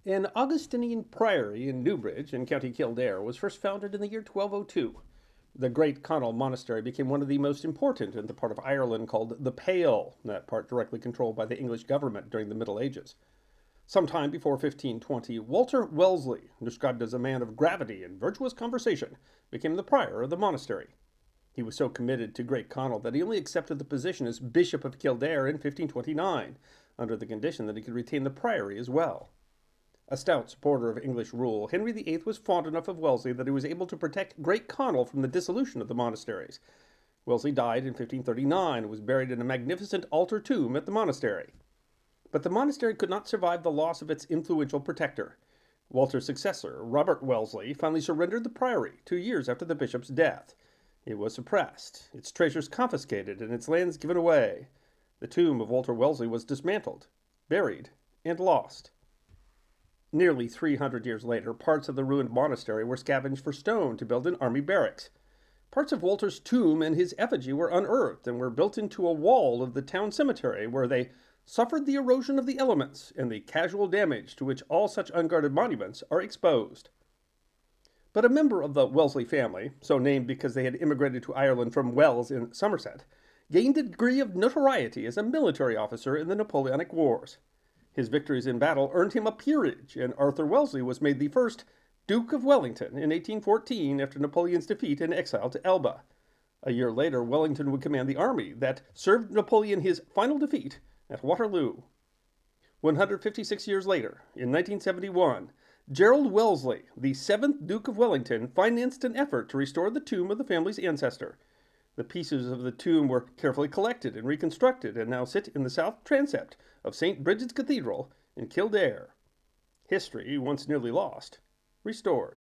An Augustinian priory in Newbridge in County Kildare was first founded in the year 1202. The Great Connaught Monastery became one of the most important in the part of Ireland called the Pale, that part directly controlled by the English government during the Middle Ages. Sometime before 1520, Walter Wellesley, described as a man of gravity and virtuous conversation, became the prior of the monastery. He was so committed to Great Connaught that he only accepted the position as Bishop of Kildare in 1529, under the condition that he could retain the priory as well. A stout supporter of English rule, Henry VIII was fond enough of Wellesley that he was able to protect Great Connaught from the dissolution of the monasteries. Wellesley died in 1539 and was buried in a magnificent altar tomb at the monastery. But the monastery could not survive the loss of its influential protector. Walter's successor, Robert Wellesley, finally surrendered the priory 2 years after the bishop's death. It was suppressed, its treasures confiscated, and its lands given away. The tomb of Walter Wellesley was dismantled, buried, and lost. Nearly 300 years later, parts of the ruined monastery were scavenged for stone to build an army barracks. Parts of Walter's tomb and his effigy were unearthed and were built into a wall of the town cemetery, where they suffered the erosion of the elements and the casual damage to which all such unguarded monuments are exposed. But a member of the Wellesley family, so named because they had immigrated to Ireland from Wells in Somerset, gained a degree of notoriety as a military officer in the Napoleonic Wars. His victories in battle earned him a peerage, and Arthur Wellesley was made the first Duke of Wellington in 1814 after Napoleon's defeat and exile to Elba. A year later, Wellington would command the army that served Napoleon his final defeat at Waterloo. 156 years later, in 1971, Gerald Wellesley, the seventh Duke of Wellington, financed an effort to restore the tomb of the family's ancestor. The pieces of the tomb were carefully collected and reconstructed and now sit in the south transept of St. Bridget's Cathedral in Kildare. History, once nearly lost, restored.